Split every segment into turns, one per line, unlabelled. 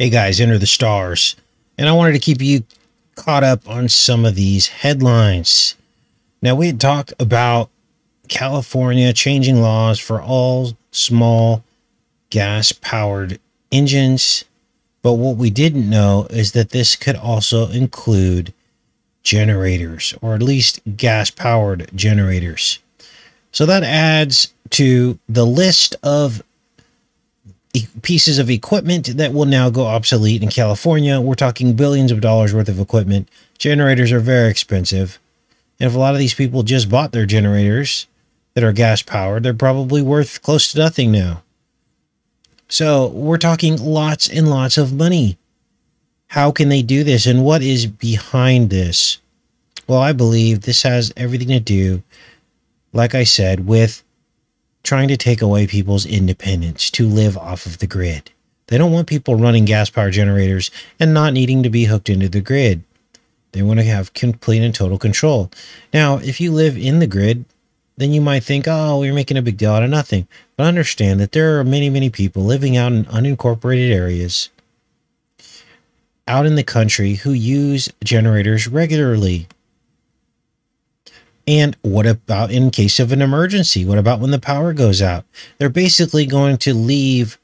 Hey guys, enter the stars. And I wanted to keep you caught up on some of these headlines. Now, we had talked about California changing laws for all small gas-powered engines. But what we didn't know is that this could also include generators, or at least gas-powered generators. So that adds to the list of pieces of equipment that will now go obsolete in California. We're talking billions of dollars worth of equipment. Generators are very expensive. And if a lot of these people just bought their generators that are gas powered, they're probably worth close to nothing now. So we're talking lots and lots of money. How can they do this? And what is behind this? Well, I believe this has everything to do, like I said, with trying to take away people's independence to live off of the grid. They don't want people running gas-powered generators and not needing to be hooked into the grid. They want to have complete and total control. Now, if you live in the grid, then you might think, oh, we're making a big deal out of nothing. But understand that there are many, many people living out in unincorporated areas out in the country who use generators regularly. And what about in case of an emergency? What about when the power goes out? They're basically going to leave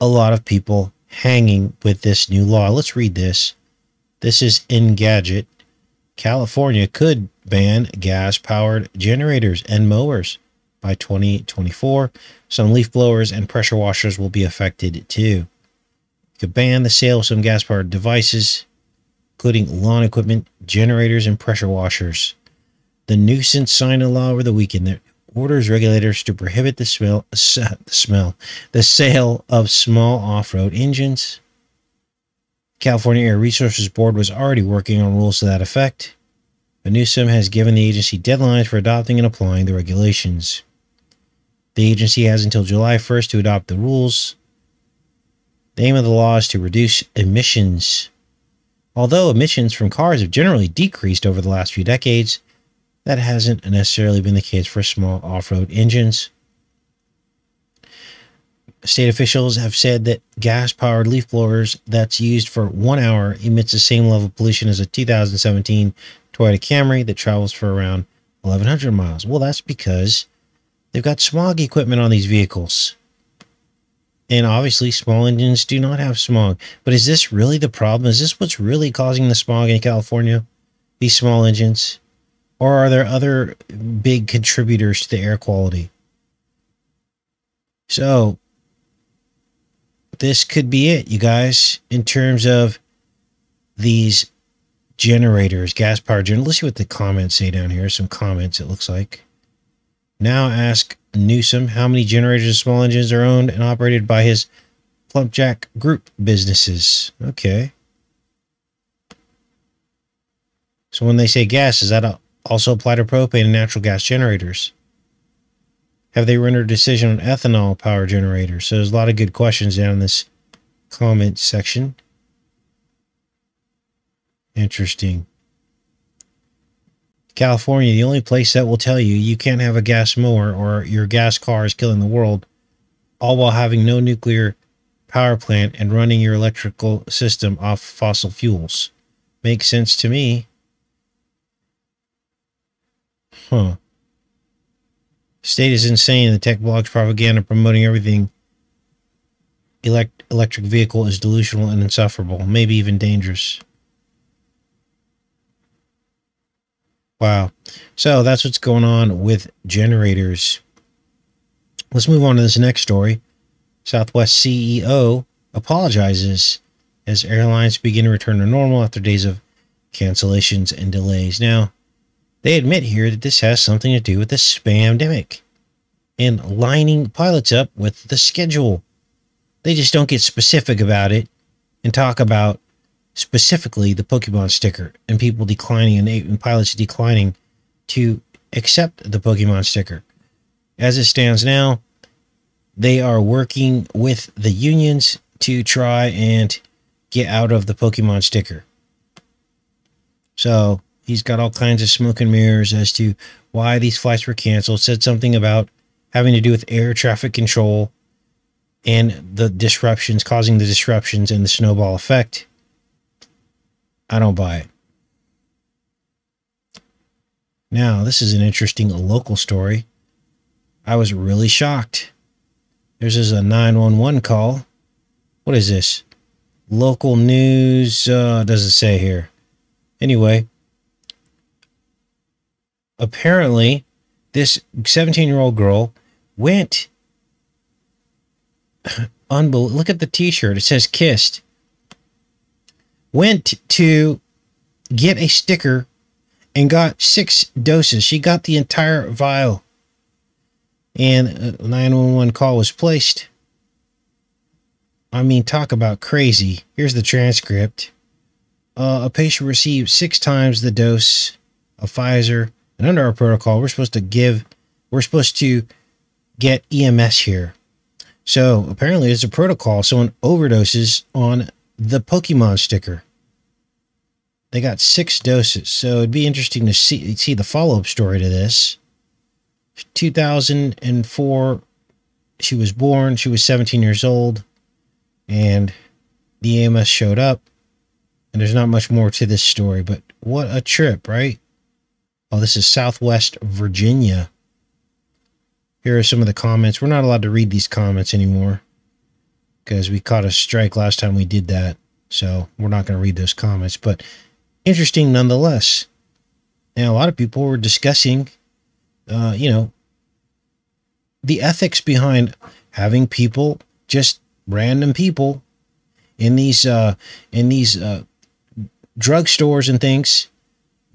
a lot of people hanging with this new law. Let's read this. This is Engadget. California could ban gas-powered generators and mowers by 2024. Some leaf blowers and pressure washers will be affected too. It could ban the sale of some gas-powered devices, including lawn equipment, generators, and pressure washers. The nuisance signed a law over the weekend that orders regulators to prohibit the sale of small off-road engines. California Air Resources Board was already working on rules to that effect, but Newsom has given the agency deadlines for adopting and applying the regulations. The agency has until July 1st to adopt the rules. The aim of the law is to reduce emissions. Although emissions from cars have generally decreased over the last few decades, that hasn't necessarily been the case for small off-road engines. State officials have said that gas-powered leaf blowers that's used for 1 hour emits the same level of pollution as a 2017 Toyota Camry that travels for around 1,100 miles. Well, that's because they've got smog equipment on these vehicles. And obviously, small engines do not have smog. But is this really the problem? Is this what's really causing the smog in California? These small engines? Or are there other big contributors to the air quality? So, this could be it, you guys, in terms of these generators, gas-powered generators. Let's see what the comments say down here. Some comments, it looks like. Now ask Newsom how many generators of small engines are owned and operated by his Plumpjack Group businesses. Okay. So when they say gas, does that also apply to propane and natural gas generators? Have they rendered a decision on ethanol power generators? So there's a lot of good questions down in this comment section. Interesting. California, the only place that will tell you you can't have a gas mower or your gas car is killing the world, all while having no nuclear power plant and running your electrical system off fossil fuels. Makes sense to me. Huh. State is insane. The tech blog's propaganda promoting everything electric vehicle is delusional and insufferable, maybe even dangerous. Wow. So that's what's going on with generators. Let's move on to this next story. Southwest CEO apologizes as airlines begin to return to normal after days of cancellations and delays. Now, they admit here that this has something to do with the spamdemic and lining pilots up with the schedule. They just don't get specific about it and talk about specifically the Pokemon sticker and people declining and pilots declining to accept the Pokemon sticker. As it stands now, they are working with the unions to try and get out of the Pokemon sticker. So he's got all kinds of smoke and mirrors as to why these flights were canceled. Said something about having to do with air traffic control and the disruptions, causing the disruptions and the snowball effect. I don't buy it. Now, this is an interesting local story. I was really shocked. This is a 911 call. What is this? Local news, does it say here? Anyway, apparently, this 17-year-old girl went, look at the t-shirt, it says kissed, went to get a sticker and got 6 doses. She got the entire vial, and a 911 call was placed. I mean, talk about crazy. Here's the transcript. A patient received 6 times the dose of Pfizer, and under our protocol, we're supposed to get EMS here. So apparently there's a protocol. Someone overdoses on the Pokemon sticker. They got 6 doses. So it'd be interesting to see the follow-up story to this. 2004, she was born. She was 17 years old. And the EMS showed up. And there's not much more to this story. But what a trip, right? Oh, this is Southwest Virginia. Here are some of the comments. We're not allowed to read these comments anymore because we caught a strike last time we did that. So we're not going to read those comments. But interesting nonetheless. Now, a lot of people were discussing, you know, the ethics behind having people, just random people, in these drugstores and things,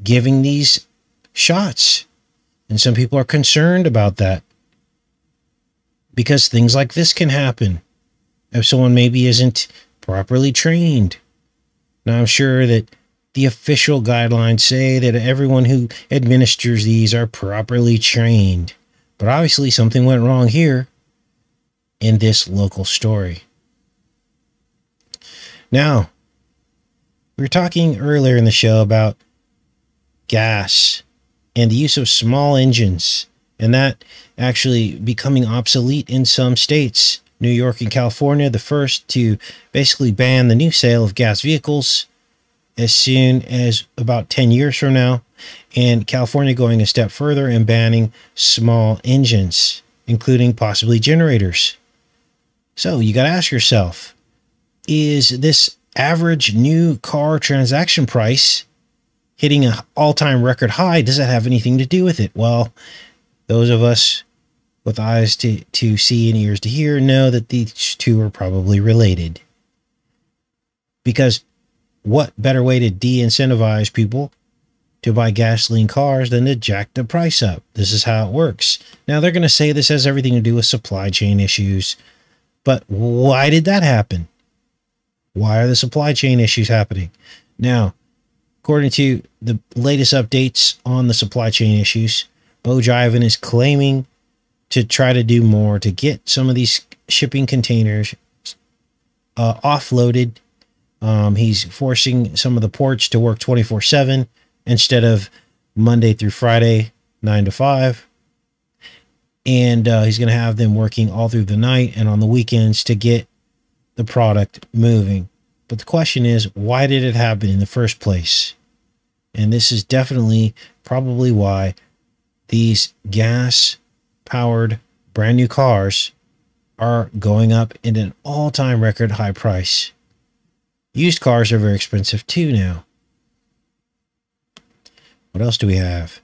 giving these shots. And some people are concerned about that because things like this can happen if someone maybe isn't properly trained. Now, I'm sure that the official guidelines say that everyone who administers these are properly trained, but obviously something went wrong here in this local story. Now, we were talking earlier in the show about gas and the use of small engines, and that actually becoming obsolete in some states. New York and California, the first to basically ban the new sale of gas vehicles as soon as about 10 years from now, and California going a step further and banning small engines, including possibly generators. So you got to ask yourself, is this average new car transaction price hitting an all-time record high? Does that have anything to do with it? Well, those of us with eyes to see and ears to hear know that these two are probably related. Because what better way to de-incentivize people to buy gasoline cars than to jack the price up? This is how it works. Now, they're going to say this has everything to do with supply chain issues. But why did that happen? Why are the supply chain issues happening? Now, according to the latest updates on the supply chain issues, Bo Jiven is claiming to try to do more to get some of these shipping containers offloaded. He's forcing some of the ports to work 24/7 instead of Monday through Friday, 9 to 5. And he's going to have them working all through the night and on the weekends to get the product moving. But the question is, why did it happen in the first place? And this is definitely probably why these gas-powered brand new cars are going up in an all-time record high price. Used cars are very expensive too now. What else do we have?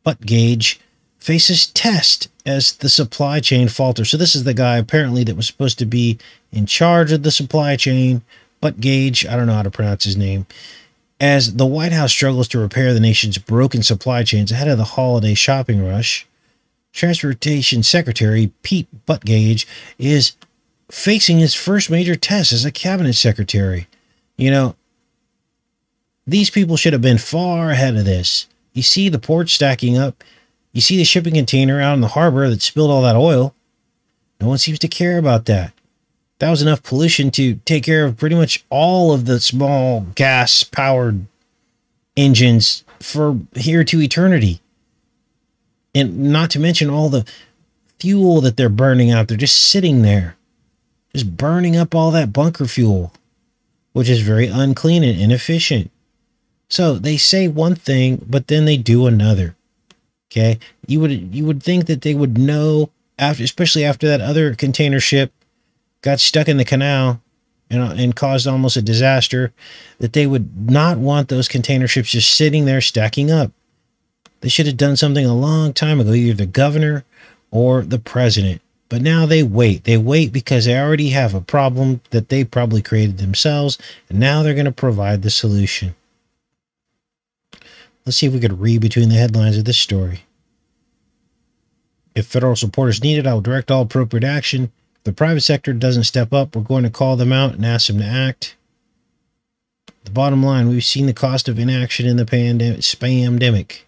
Butt gauge faces test as the supply chain falters. So this is the guy apparently that was supposed to be in charge of the supply chain. Butt gauge, I don't know how to pronounce his name. As the White House struggles to repair the nation's broken supply chains ahead of the holiday shopping rush, Transportation Secretary Pete Buttigieg is facing his first major test as a cabinet secretary. You know, these people should have been far ahead of this. You see the port stacking up. You see the shipping container out in the harbor that spilled all that oil. No one seems to care about that. That was enough pollution to take care of pretty much all of the small gas-powered engines for here to eternity. And not to mention all the fuel that they're burning out. They're just sitting there, just burning up all that bunker fuel, which is very unclean and inefficient. So they say one thing, but then they do another. Okay, you would think that they would know, after, especially after that other container ship got stuck in the canal and caused almost a disaster, that they would not want those container ships just sitting there stacking up. They should have done something a long time ago, either the governor or the president. But now they wait. They wait because they already have a problem that they probably created themselves, and now they're going to provide the solution. Let's see if we could read between the headlines of this story. If federal support is needed, I will direct all appropriate action. If the private sector doesn't step up, we're going to call them out and ask them to act. The bottom line, we've seen the cost of inaction in the spamdemic.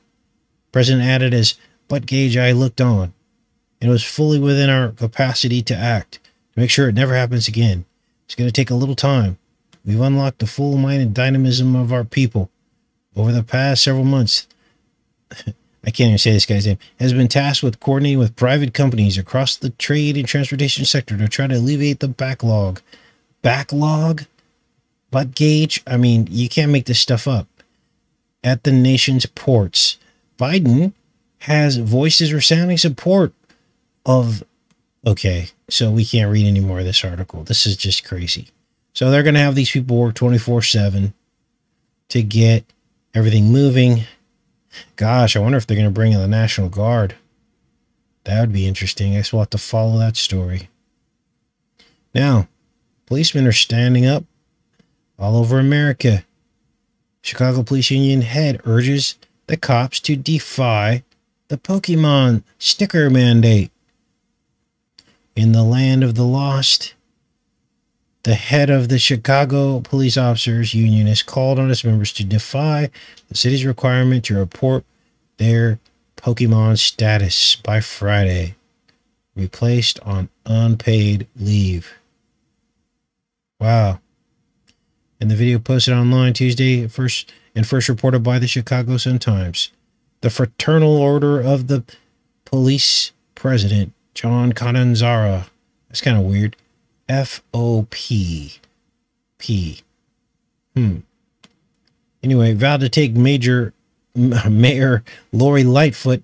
President added as butt gauge I looked on. And it was fully within our capacity to act, to make sure it never happens again. It's going to take a little time. We've unlocked the full mind and dynamism of our people. Over the past several months, I can't even say this guy's name, has been tasked with coordinating with private companies across the trade and transportation sector to try to alleviate the backlog. Backlog? Butt gauge? I mean, you can't make this stuff up. At the nation's ports, Biden has voices resounding support of... Okay, so we can't read any more of this article. This is just crazy. So they're going to have these people work 24/7 to get everything moving. Gosh, I wonder if they're going to bring in the National Guard. That would be interesting. I guess we'll have to follow that story. Now, policemen are standing up all over America. Chicago Police Union head urges the cops to defy the Pokemon sticker mandate. In the land of the lost, the head of the Chicago Police Officers Union has called on its members to defy the city's requirement to report their Pokemon status by Friday, replaced on unpaid leave. Wow. In the video posted online Tuesday, first reported by the Chicago Sun-Times, the Fraternal Order of the Police President, John Catanzara, that's kind of weird, FOP. Anyway, vowed to take Mayor Lori Lightfoot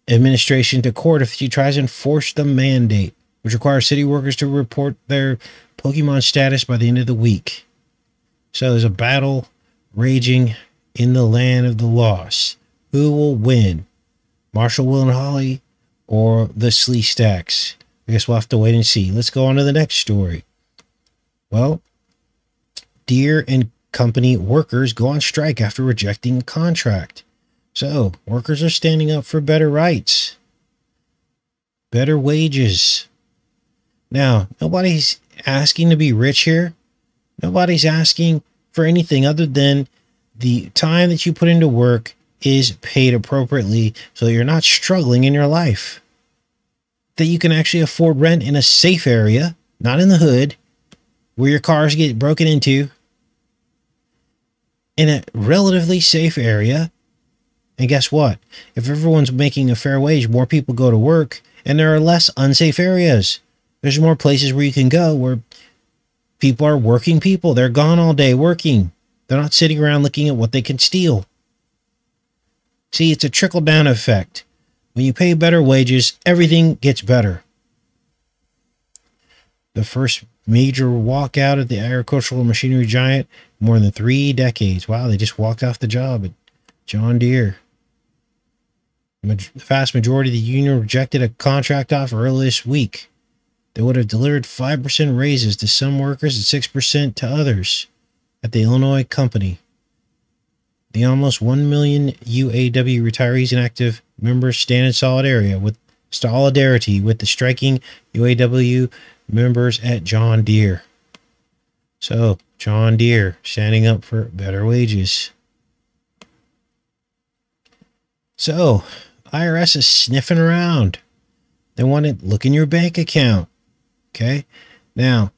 administration to court if she tries to enforce the mandate, which requires city workers to report their Pokemon status by the end of the week. So there's a battle raging in the land of the lost. Who will win? Marshall, Will, and Holly, or the Slee Stacks? I guess we'll have to wait and see. Let's go on to the next story. Well, Deere and Company workers go on strike after rejecting a contract. So, workers are standing up for better rights, better wages. Now, nobody's asking to be rich here. Nobody's asking for anything other than the time that you put into work is paid appropriately so that you're not struggling in your life. That you can actually afford rent in a safe area, not in the hood, where your cars get broken into, in a relatively safe area. And guess what? If everyone's making a fair wage, more people go to work, and there are less unsafe areas. There's more places where you can go where people are working people. They're gone all day working. They're not sitting around looking at what they can steal. See, it's a trickle-down effect. When you pay better wages, everything gets better. The first major walkout at the agricultural machinery giant in more than 3 decades. Wow, they just walked off the job at John Deere. The vast majority of the union rejected a contract offer earlier this week that would have delivered 5% raises to some workers and 6% to others at the Illinois company. The almost 1 million UAW retirees and active members stand in solidarity with the striking UAW members at John Deere. So, John Deere standing up for better wages. So, IRS is sniffing around. They want to look in your bank account. Okay? Now,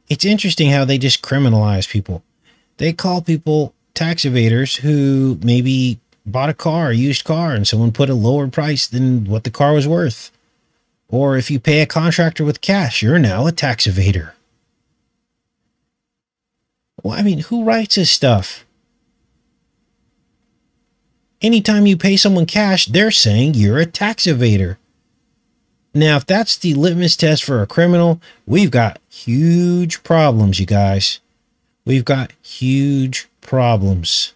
it's interesting how they just criminalize people. They call people tax evaders who maybe bought a car, a used car, and someone put a lower price than what the car was worth. Or if you pay a contractor with cash, you're now a tax evader. Well, I mean, who writes this stuff? Anytime you pay someone cash, they're saying you're a tax evader. Now, if that's the litmus test for a criminal, we've got huge problems, you guys. We've got huge problems.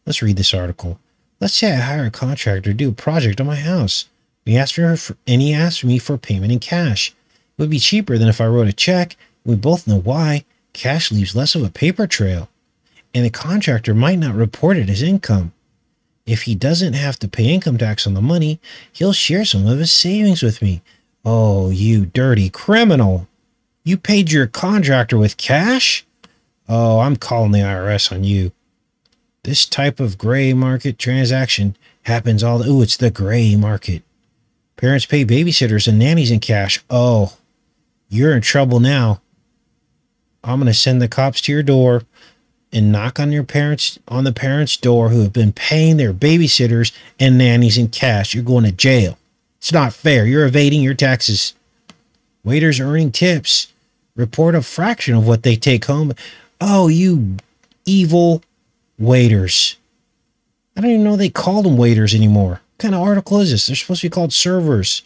Let's read this article. Let's say I hire a contractor to do a project on my house. He asked me for payment in cash. It would be cheaper than if I wrote a check. We both know why. Cash leaves less of a paper trail, and the contractor might not report it as income. If he doesn't have to pay income tax on the money, he'll share some of his savings with me. Oh, you dirty criminal. You paid your contractor with cash? Oh, I'm calling the IRS on you. This type of gray market transaction happens all the... Ooh, it's the gray market. Parents pay babysitters and nannies in cash. Oh, you're in trouble now. I'm going to send the cops to your door and knock on the parents' door who have been paying their babysitters and nannies in cash. You're going to jail. It's not fair. You're evading your taxes. Waiters earning tips report a fraction of what they take home. Oh, you evil waiters. I don't even know they called them waiters anymore. What kind of article is this? They're supposed to be called servers.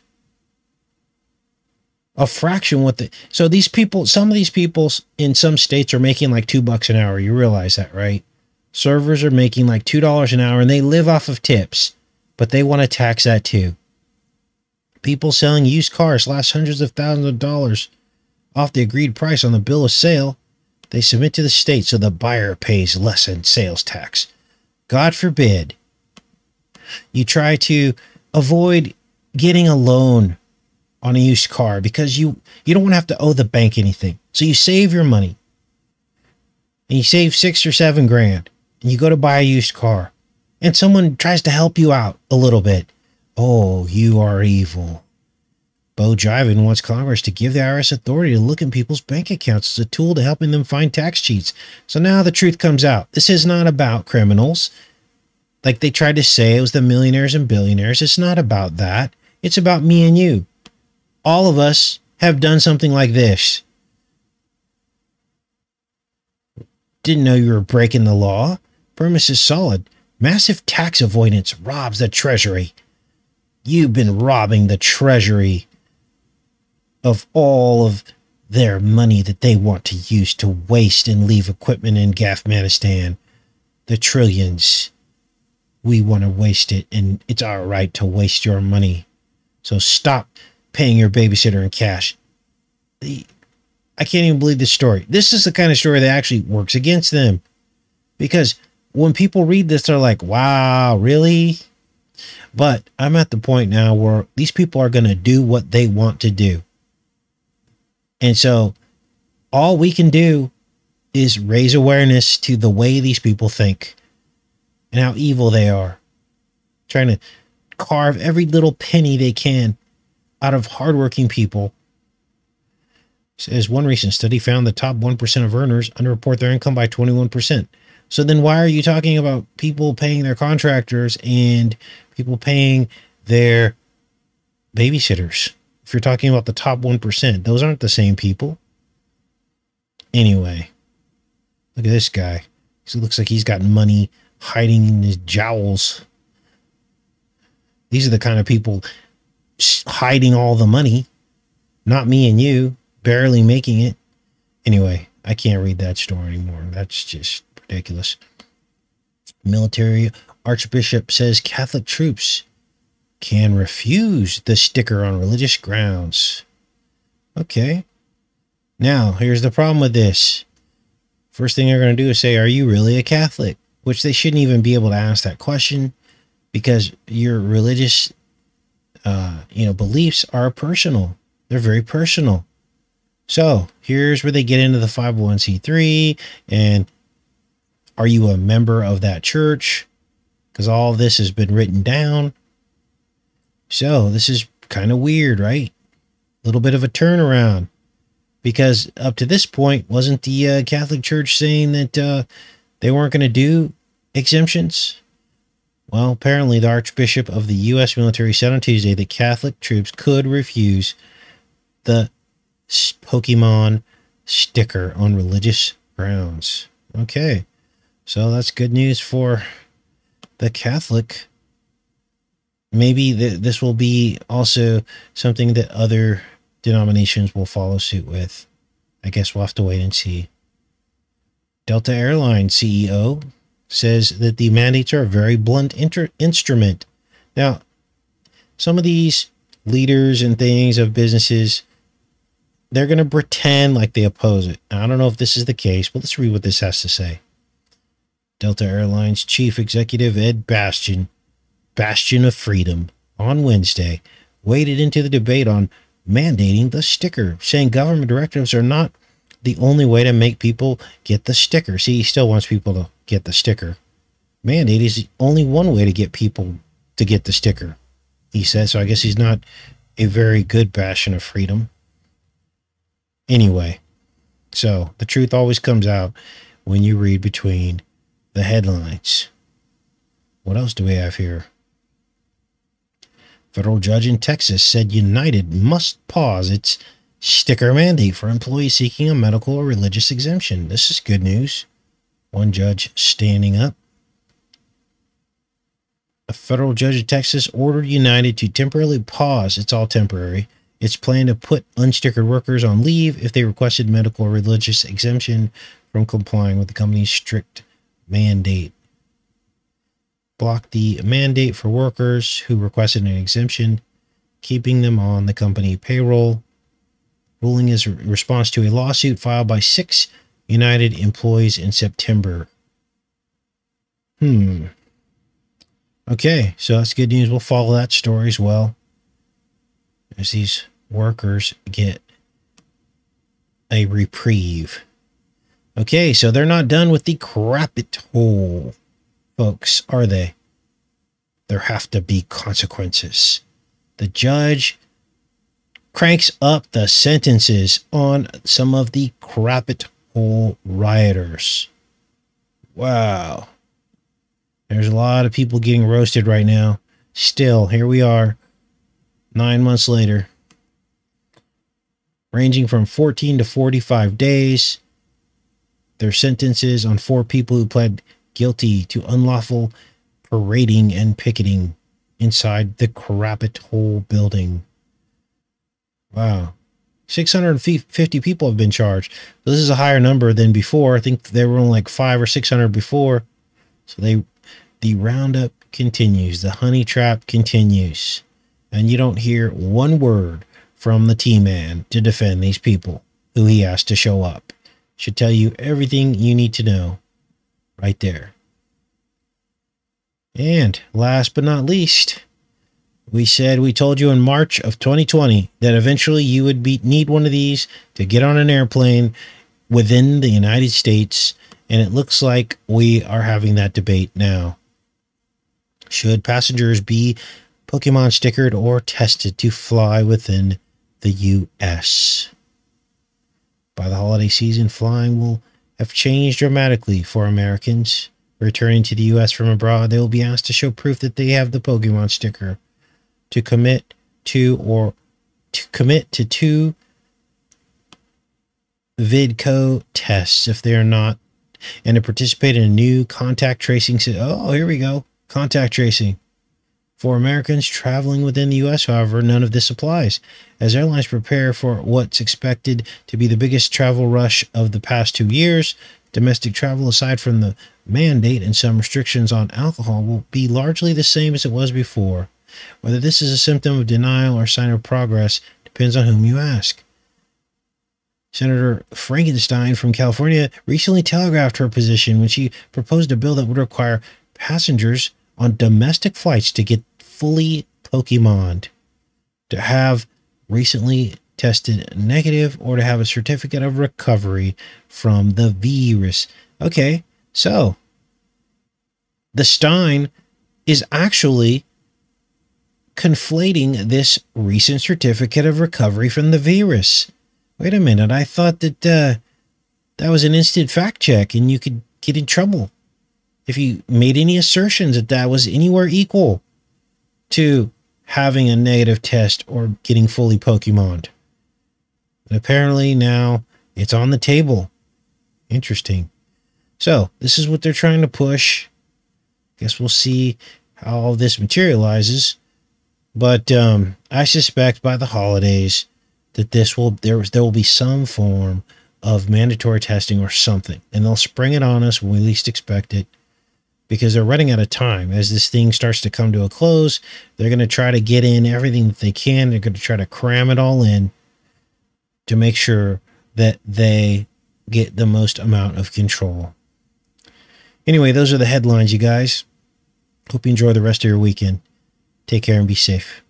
A fraction what the... So these people, some of these people in some states are making like $2 an hour. You realize that, right? Servers are making like $2 an hour and they live off of tips, but they want to tax that too. People selling used cars last hundreds of thousands of dollars off the agreed price on the bill of sale. They submit to the state so the buyer pays less in sales tax. God forbid you try to avoid getting a loan on a used car because you don't want to have to owe the bank anything. So you save your money and you save $6 or $7 grand and you go to buy a used car and someone tries to help you out a little bit. Oh, you are evil. Bo Jivin wants Congress to give the IRS authority to look in people's bank accounts as a tool to helping them find tax cheats. So now the truth comes out. This is not about criminals. Like they tried to say it was the millionaires and billionaires. It's not about that. It's about me and you. All of us have done something like this. Didn't know you were breaking the law. Premise is solid. Massive tax avoidance robs the Treasury. You've been robbing the Treasury of all of their money that they want to use to waste and leave equipment in Afghanistan. The trillions. We want to waste it, and it's our right to waste your money. So stop paying your babysitter in cash. I can't even believe this story. This is the kind of story that actually works against them. Because when people read this, they're like, wow, really? But I'm at the point now where these people are going to do what they want to do. And so all we can do is raise awareness to the way these people think and how evil they are. Trying to carve every little penny they can out of hardworking people. It says one recent study found the top 1% of earners underreport their income by 21%. So then why are you talking about people paying their contractors and people paying their babysitters? If you're talking about the top 1%, those aren't the same people. Anyway, look at this guy. He looks like he's got money hiding in his jowls. These are the kind of people hiding all the money, not me and you, barely making it. Anyway, I can't read that story anymore. That's just ridiculous. Military Archbishop says Catholic troops can refuse the sticker on religious grounds. Okay. Now, here's the problem with this. First thing they're going to do is say, are you really a Catholic? Which they shouldn't even be able to ask that question because your religious beliefs are personal. They're very personal. So here's where they get into the 501c3 and are you a member of that church? Because all of this has been written down. So this is kind of weird, right? A little bit of a turnaround. Because up to this point, wasn't the Catholic Church saying that they weren't going to do exemptions? Well, apparently the Archbishop of the U.S. military said on Tuesday that Catholic troops could refuse the Pokemon sticker on religious grounds. Okay, so that's good news for the Catholic. Maybe this will be also something that other denominations will follow suit with. I guess we'll have to wait and see. Delta Airlines CEO says that the mandates are a very blunt instrument. Now, some of these leaders and things of businesses, they're going to pretend like they oppose it. Now, I don't know if this is the case, but let's read what this has to say. Delta Airlines Chief Executive Ed Bastian of Freedom, on Wednesday, waded into the debate on mandating the sticker, saying government directives are not the only way to make people get the sticker. See, he still wants people to get the sticker. Mandate is only one way to get people to get the sticker, he says. So I guess he's not a very good bastion of freedom. Anyway, so the truth always comes out when you read between the headlines. What else do we have here? Federal judge in Texas said United must pause its sticker mandate for employees seeking a medical or religious exemption. This is good news. One judge standing up. A federal judge in Texas ordered United to temporarily pause, it's all temporary, its plan to put unstickered workers on leave if they requested medical or religious exemption from complying with the company's strict mandate. Blocked the mandate for workers who requested an exemption, keeping them on the company payroll. Ruling is a response to a lawsuit filed by 6 United employees in September. Okay, so that's good news. We'll follow that story as well, as these workers get a reprieve. Okay, so they're not done with the rabbit hole, folks, are they? There have to be consequences. The judge cranks up the sentences on some of the rabbit hole rioters. Wow. There's a lot of people getting roasted right now. Still, here we are, 9 months later. Ranging from 14 to 45 days. Their sentences on 4 people who pled guilty to unlawful parading and picketing inside the rabbit hole building. Wow. 650 people have been charged. So this is a higher number than before. I think there were only like 500 or 600 before. So the roundup continues. The honey trap continues. And you don't hear one word from the T-Man to defend these people who he asked to show up. Should tell you everything you need to know right there. And last but not least, we told you in March of 2020 that eventually you would need one of these to get on an airplane within the United States. And it looks like we are having that debate now. Should passengers be Pokemon stickered or tested to fly within the U.S.? By the holiday season, flying will have changed dramatically for Americans. Returning to the U.S. from abroad, they will be asked to show proof that they have the Pokemon sticker, to commit to 2 VidCo tests if they are not, and to participate in a new contact tracing system. Oh, here we go. Contact tracing. For Americans traveling within the U.S., however, none of this applies. As airlines prepare for what's expected to be the biggest travel rush of the past 2 years, domestic travel, aside from the mandate and some restrictions on alcohol, will be largely the same as it was before. Whether this is a symptom of denial or sign of progress depends on whom you ask. Senator Frankenstein from California recently telegraphed her position when she proposed a bill that would require passengers on domestic flights to get fully Pokemoned, to have recently tested negative, or to have a certificate of recovery from the virus. Okay, so the Stein is actually conflating this recent certificate of recovery from the virus. Wait a minute, I thought that that was an instant fact check and you could get in trouble. if you made any assertions that that was anywhere equal to having a negative test or getting fully Pokemoned. And apparently now it's on the table. Interesting. So this is what they're trying to push. Guess we'll see how all this materializes. But I suspect by the holidays that there will be some form of mandatory testing or something, and they'll spring it on us when we least expect it, because they're running out of time. As this thing starts to come to a close, they're going to try to get in everything that they can. They're going to try to cram it all in to make sure that they get the most amount of control. Anyway, those are the headlines, you guys. Hope you enjoy the rest of your weekend. Take care and be safe.